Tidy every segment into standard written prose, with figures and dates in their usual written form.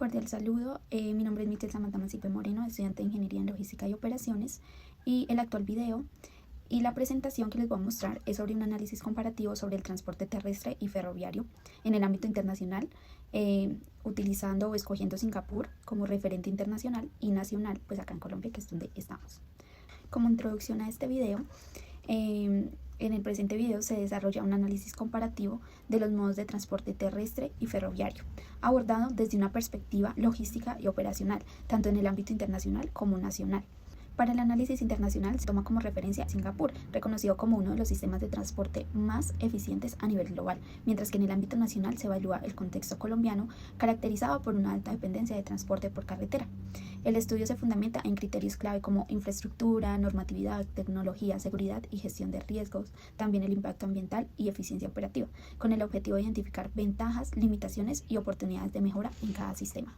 Cordial saludo, mi nombre es Michelle Samantha Mancipe Moreno, estudiante de Ingeniería en Logística y Operaciones, y el actual video y la presentación que les voy a mostrar es sobre un análisis comparativo sobre el transporte terrestre y ferroviario en el ámbito internacional, utilizando o escogiendo Singapur como referente internacional y nacional, pues acá en Colombia, que es donde estamos. Como introducción a este video, en el presente video se desarrolla un análisis comparativo de los modos de transporte terrestre y ferroviario, abordado desde una perspectiva logística y operacional, tanto en el ámbito internacional como nacional. Para el análisis internacional se toma como referencia Singapur, reconocido como uno de los sistemas de transporte más eficientes a nivel global, mientras que en el ámbito nacional se evalúa el contexto colombiano, caracterizado por una alta dependencia de transporte por carretera. El estudio se fundamenta en criterios clave como infraestructura, normatividad, tecnología, seguridad y gestión de riesgos, también el impacto ambiental y eficiencia operativa, con el objetivo de identificar ventajas, limitaciones y oportunidades de mejora en cada sistema.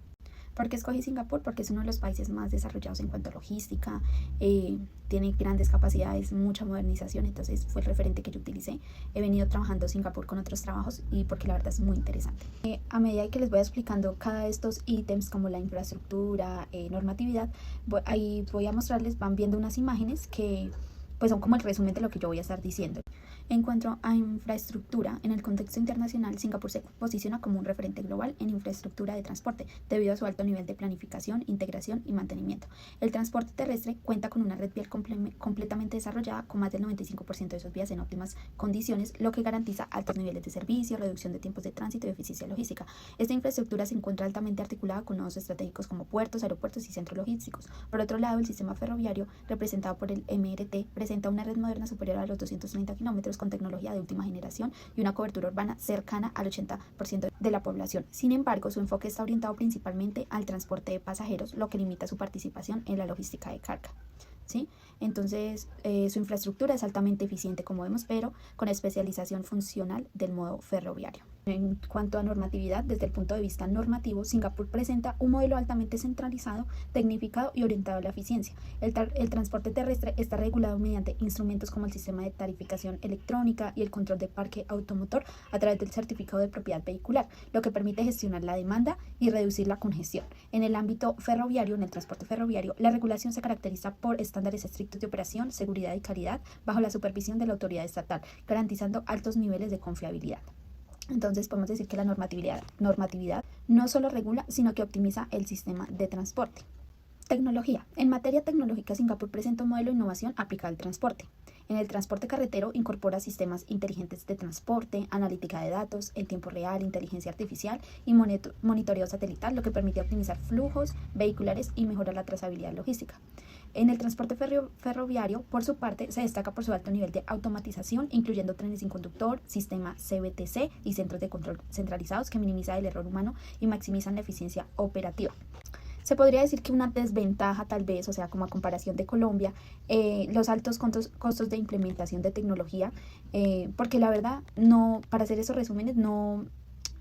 ¿Por qué escogí Singapur? Porque es uno de los países más desarrollados en cuanto a logística, tiene grandes capacidades, mucha modernización, entonces fue el referente que yo utilicé. He venido trabajando en Singapur con otros trabajos y porque la verdad es muy interesante. A medida que les voy explicando cada de estos ítems como la infraestructura, normatividad, ahí voy a mostrarles, van viendo unas imágenes que pues son como el resumen de lo que yo voy a estar diciendo. En cuanto a infraestructura, en el contexto internacional, Singapur se posiciona como un referente global en infraestructura de transporte, debido a su alto nivel de planificación, integración y mantenimiento. El transporte terrestre cuenta con una red vial completamente desarrollada, con más del 95% de sus vías en óptimas condiciones, lo que garantiza altos niveles de servicio, reducción de tiempos de tránsito y eficiencia logística. Esta infraestructura se encuentra altamente articulada con nodos estratégicos como puertos, aeropuertos y centros logísticos. Por otro lado, el sistema ferroviario, representado por el MRT, presenta una red moderna superior a los 230 kilómetros, con tecnología de última generación y una cobertura urbana cercana al 80% de la población. Sin embargo, su enfoque está orientado principalmente al transporte de pasajeros, lo que limita su participación en la logística de carga. ¿Sí? Entonces, su infraestructura es altamente eficiente, como vemos, pero con especialización funcional del modo ferroviario. En cuanto a normatividad, desde el punto de vista normativo, Singapur presenta un modelo altamente centralizado, tecnificado y orientado a la eficiencia. El transporte terrestre está regulado mediante instrumentos como el sistema de tarificación electrónica y el control de parque automotor a través del certificado de propiedad vehicular, lo que permite gestionar la demanda y reducir la congestión. En el ámbito ferroviario, en el transporte ferroviario, la regulación se caracteriza por estándares estrictos de operación, seguridad y calidad bajo la supervisión de la autoridad estatal, garantizando altos niveles de confiabilidad. Entonces podemos decir que la normatividad no solo regula, sino que optimiza el sistema de transporte. Tecnología. En materia tecnológica, Singapur presenta un modelo de innovación aplicado al transporte. En el transporte carretero incorpora sistemas inteligentes de transporte, analítica de datos en tiempo real, inteligencia artificial y monitoreo satelital, lo que permite optimizar flujos vehiculares y mejorar la trazabilidad logística. En el transporte ferroviario, por su parte, se destaca por su alto nivel de automatización, incluyendo trenes sin conductor, sistema CBTC y centros de control centralizados que minimizan el error humano y maximizan la eficiencia operativa. Se podría decir que una desventaja tal vez, o sea, como a comparación de Colombia, los altos costos de implementación de tecnología, porque la verdad, no, para hacer esos resúmenes, no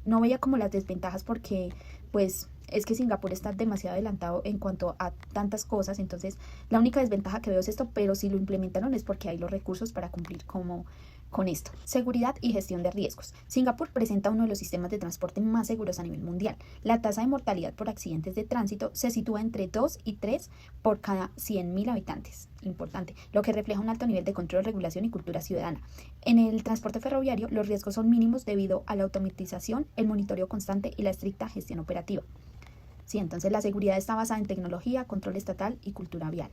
veía como las desventajas porque, pues, es que Singapur está demasiado adelantado en cuanto a tantas cosas, entonces la única desventaja que veo es esto, pero si lo implementaron es porque hay los recursos para cumplir con esto. Seguridad y gestión de riesgos. Singapur presenta uno de los sistemas de transporte más seguros a nivel mundial. La tasa de mortalidad por accidentes de tránsito se sitúa entre 2 y 3 por cada 100.000 habitantes. Importante, lo que refleja un alto nivel de control, regulación y cultura ciudadana. En el transporte ferroviario, los riesgos son mínimos debido a la automatización, el monitoreo constante y la estricta gestión operativa. Sí, entonces la seguridad está basada en tecnología, control estatal y cultura vial.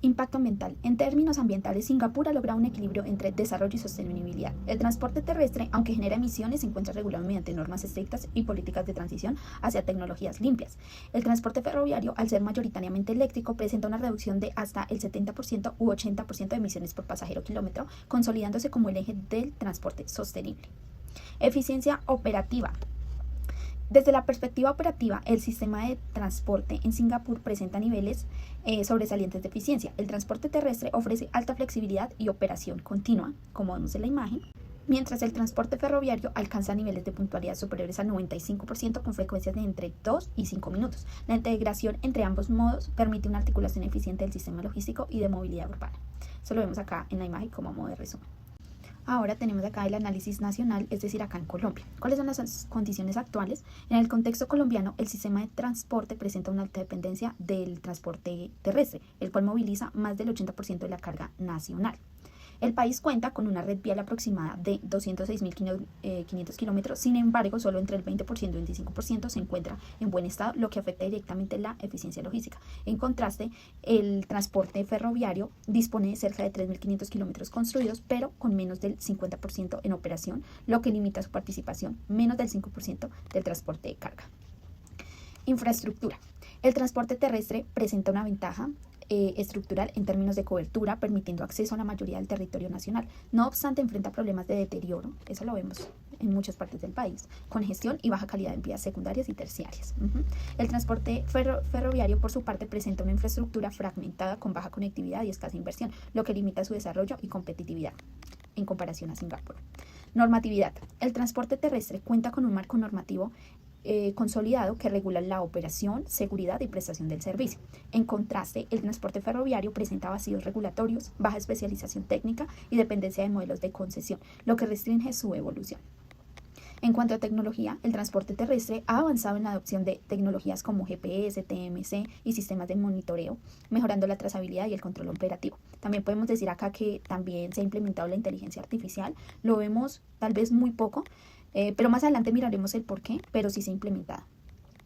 Impacto ambiental. En términos ambientales, Singapur ha logrado un equilibrio entre desarrollo y sostenibilidad. El transporte terrestre, aunque genera emisiones, se encuentra regulado mediante normas estrictas y políticas de transición hacia tecnologías limpias. El transporte ferroviario, al ser mayoritariamente eléctrico, presenta una reducción de hasta el 70% u 80% de emisiones por pasajero kilómetro, consolidándose como el eje del transporte sostenible. Eficiencia operativa. Desde la perspectiva operativa, el sistema de transporte en Singapur presenta niveles sobresalientes de eficiencia. El transporte terrestre ofrece alta flexibilidad y operación continua, como vemos en la imagen, mientras el transporte ferroviario alcanza niveles de puntualidad superiores al 95% con frecuencias de entre 2 y 5 minutos. La integración entre ambos modos permite una articulación eficiente del sistema logístico y de movilidad urbana. Eso lo vemos acá en la imagen como modo de resumen. Ahora tenemos acá el análisis nacional, es decir, acá en Colombia. ¿Cuáles son las condiciones actuales? En el contexto colombiano, el sistema de transporte presenta una alta dependencia del transporte terrestre, el cual moviliza más del 80% de la carga nacional. El país cuenta con una red vial aproximada de 206.500 kilómetros, sin embargo, solo entre el 20% y 25% se encuentra en buen estado, lo que afecta directamente la eficiencia logística. En contraste, el transporte ferroviario dispone de cerca de 3.500 kilómetros construidos, pero con menos del 50% en operación, lo que limita su participación, menos del 5% del transporte de carga. Infraestructura. El transporte terrestre presenta una ventaja estructural en términos de cobertura, permitiendo acceso a la mayoría del territorio nacional. No obstante, enfrenta problemas de deterioro, eso lo vemos en muchas partes del país, congestión y baja calidad en vías secundarias y terciarias. El transporte ferroviario, por su parte, presenta una infraestructura fragmentada con baja conectividad y escasa inversión, lo que limita su desarrollo y competitividad en comparación a Singapur. Normatividad. El transporte terrestre cuenta con un marco normativo consolidado que regula la operación, seguridad y prestación del servicio. En contraste, el transporte ferroviario presenta vacíos regulatorios, baja especialización técnica y dependencia de modelos de concesión, lo que restringe su evolución. En cuanto a tecnología, el transporte terrestre ha avanzado en la adopción de tecnologías como GPS, TMC y sistemas de monitoreo, mejorando la trazabilidad y el control operativo. También podemos decir acá que también se ha implementado la inteligencia artificial. Lo vemos tal vez muy poco, pero más adelante miraremos el por qué, pero sí se ha implementado.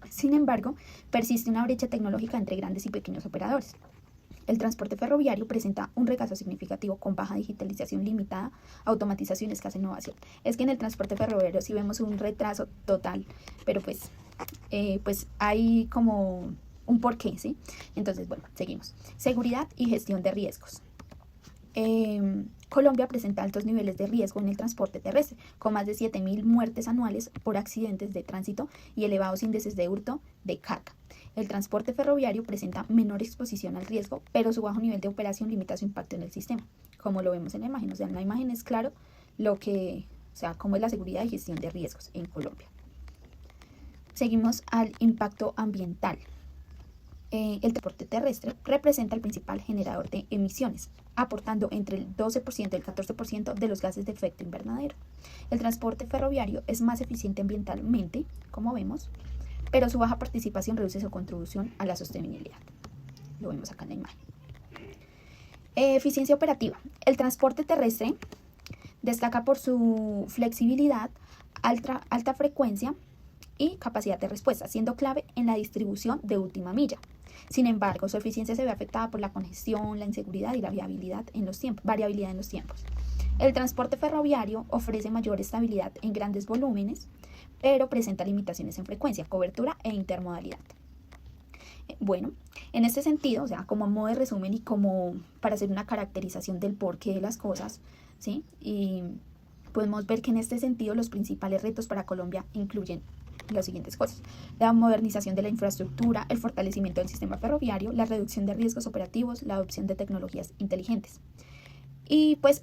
Sin embargo, persiste una brecha tecnológica entre grandes y pequeños operadores. El transporte ferroviario presenta un retraso significativo con baja digitalización limitada, automatización y escasa innovación. Es que en el transporte ferroviario sí vemos un retraso total, pero pues hay como un porqué, ¿sí? Entonces, bueno, seguimos. Seguridad y gestión de riesgos. Colombia presenta altos niveles de riesgo en el transporte terrestre, con más de 7.000 muertes anuales por accidentes de tránsito y elevados índices de hurto de carga. El transporte ferroviario presenta menor exposición al riesgo, pero su bajo nivel de operación limita su impacto en el sistema, como lo vemos en la imagen. O sea, en la imagen es claro cómo es la seguridad y gestión de riesgos en Colombia. Seguimos al impacto ambiental. El transporte terrestre representa el principal generador de emisiones, aportando entre el 12% y el 14% de los gases de efecto invernadero. El transporte ferroviario es más eficiente ambientalmente, como vemos, pero su baja participación reduce su contribución a la sostenibilidad. Lo vemos acá en la imagen. Eficiencia operativa. El transporte terrestre destaca por su flexibilidad, alta frecuencia y capacidad de respuesta, siendo clave en la distribución de última milla. Sin embargo, su eficiencia se ve afectada por la congestión, la inseguridad y la variabilidad en los tiempos. El transporte ferroviario ofrece mayor estabilidad en grandes volúmenes, pero presenta limitaciones en frecuencia, cobertura e intermodalidad. Bueno, en este sentido, o sea, como modo de resumen y como para hacer una caracterización del porqué de las cosas, ¿sí? Y podemos ver que en este sentido los principales retos para Colombia incluyen las siguientes cosas: la modernización de la infraestructura, el fortalecimiento del sistema ferroviario, la reducción de riesgos operativos, la adopción de tecnologías inteligentes. Y pues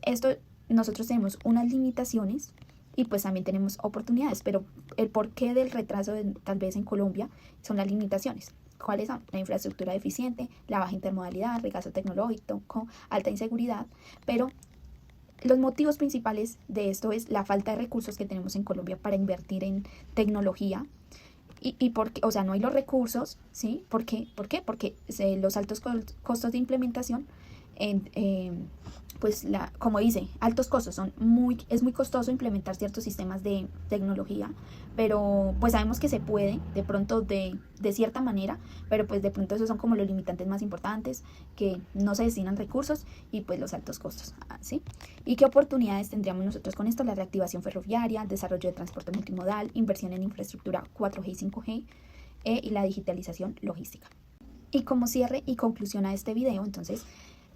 nosotros tenemos unas limitaciones y pues también tenemos oportunidades, pero el porqué del retraso tal vez en Colombia son las limitaciones. ¿Cuáles son? La infraestructura deficiente, la baja intermodalidad, retraso tecnológico, alta inseguridad, pero los motivos principales de esto es la falta de recursos que tenemos en Colombia para invertir en tecnología y porque, o sea, no hay los recursos, ¿sí? ¿Por qué? Porque los altos costos de implementación, como dice, altos costos, es muy costoso implementar ciertos sistemas de tecnología, pero pues sabemos que se puede, de pronto de cierta manera, pero pues de pronto esos son como los limitantes más importantes, que no se destinan recursos y pues los altos costos, ¿sí? ¿Y qué oportunidades tendríamos nosotros con esto? La reactivación ferroviaria, desarrollo de transporte multimodal, inversión en infraestructura 4G y 5G y la digitalización logística. Y como cierre y conclusión a este video, entonces,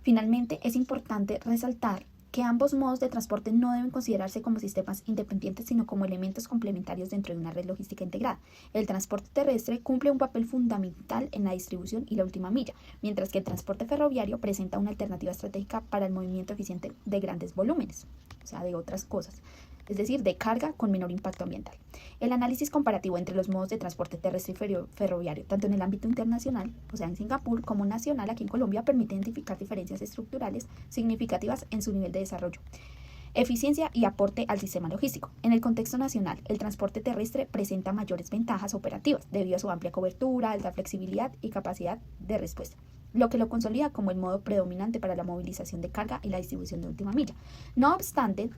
finalmente, es importante resaltar que ambos modos de transporte no deben considerarse como sistemas independientes, sino como elementos complementarios dentro de una red logística integrada. El transporte terrestre cumple un papel fundamental en la distribución y la última milla, mientras que el transporte ferroviario presenta una alternativa estratégica para el movimiento eficiente de grandes volúmenes, o sea, de otras cosas, es decir, de carga con menor impacto ambiental. El análisis comparativo entre los modos de transporte terrestre y ferroviario, tanto en el ámbito internacional, o sea, en Singapur, como nacional, aquí en Colombia, permite identificar diferencias estructurales significativas en su nivel de desarrollo. Eficiencia y aporte al sistema logístico. En el contexto nacional, el transporte terrestre presenta mayores ventajas operativas debido a su amplia cobertura, alta flexibilidad y capacidad de respuesta, lo que lo consolida como el modo predominante para la movilización de carga y la distribución de última milla. No obstante,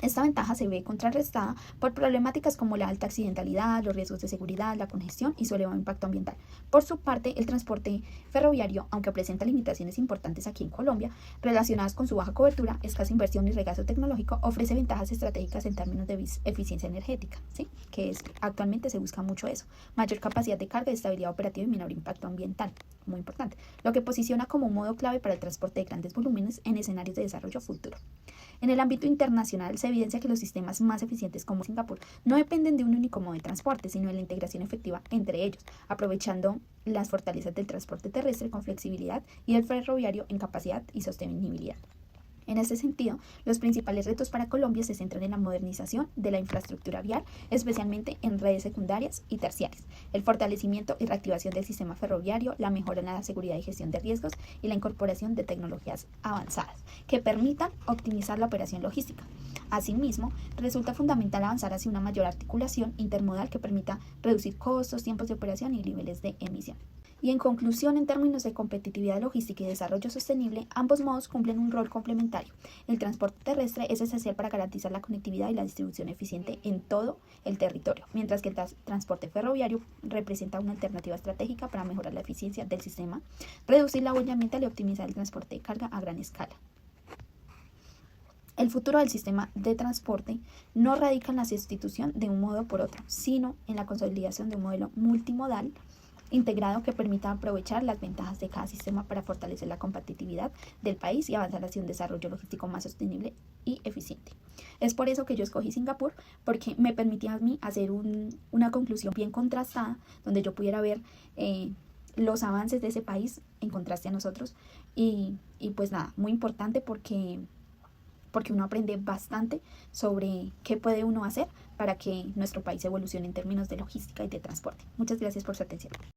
esta ventaja se ve contrarrestada por problemáticas como la alta accidentalidad, los riesgos de seguridad, la congestión y su elevado impacto ambiental. Por su parte, el transporte ferroviario, aunque presenta limitaciones importantes aquí en Colombia, relacionadas con su baja cobertura, escasa inversión y regazo tecnológico, ofrece ventajas estratégicas en términos de eficiencia energética, ¿sí? Actualmente se busca mucho eso, mayor capacidad de carga, estabilidad operativa y menor impacto ambiental, muy importante, lo que posiciona como un modo clave para el transporte de grandes volúmenes en escenarios de desarrollo futuro. En el ámbito internacional se evidencia que los sistemas más eficientes como Singapur no dependen de un único modo de transporte, sino de la integración efectiva entre ellos, aprovechando las fortalezas del transporte terrestre con flexibilidad y del ferroviario en capacidad y sostenibilidad. En este sentido, los principales retos para Colombia se centran en la modernización de la infraestructura vial, especialmente en redes secundarias y terciarias, el fortalecimiento y reactivación del sistema ferroviario, la mejora en la seguridad y gestión de riesgos y la incorporación de tecnologías avanzadas que permitan optimizar la operación logística. Asimismo, resulta fundamental avanzar hacia una mayor articulación intermodal que permita reducir costos, tiempos de operación y niveles de emisión. Y en conclusión, en términos de competitividad logística y desarrollo sostenible, ambos modos cumplen un rol complementario. El transporte terrestre es esencial para garantizar la conectividad y la distribución eficiente en todo el territorio, mientras que el transporte ferroviario representa una alternativa estratégica para mejorar la eficiencia del sistema, reducir la huella ambiental y optimizar el transporte de carga a gran escala. El futuro del sistema de transporte no radica en la sustitución de un modo por otro, sino en la consolidación de un modelo multimodal integrado que permita aprovechar las ventajas de cada sistema para fortalecer la competitividad del país y avanzar hacia un desarrollo logístico más sostenible y eficiente. Es por eso que yo escogí Singapur, porque me permitía a mí hacer una conclusión bien contrastada, donde yo pudiera ver los avances de ese país en contraste a nosotros y pues nada, muy importante porque uno aprende bastante sobre qué puede uno hacer para que nuestro país evolucione en términos de logística y de transporte. Muchas gracias por su atención.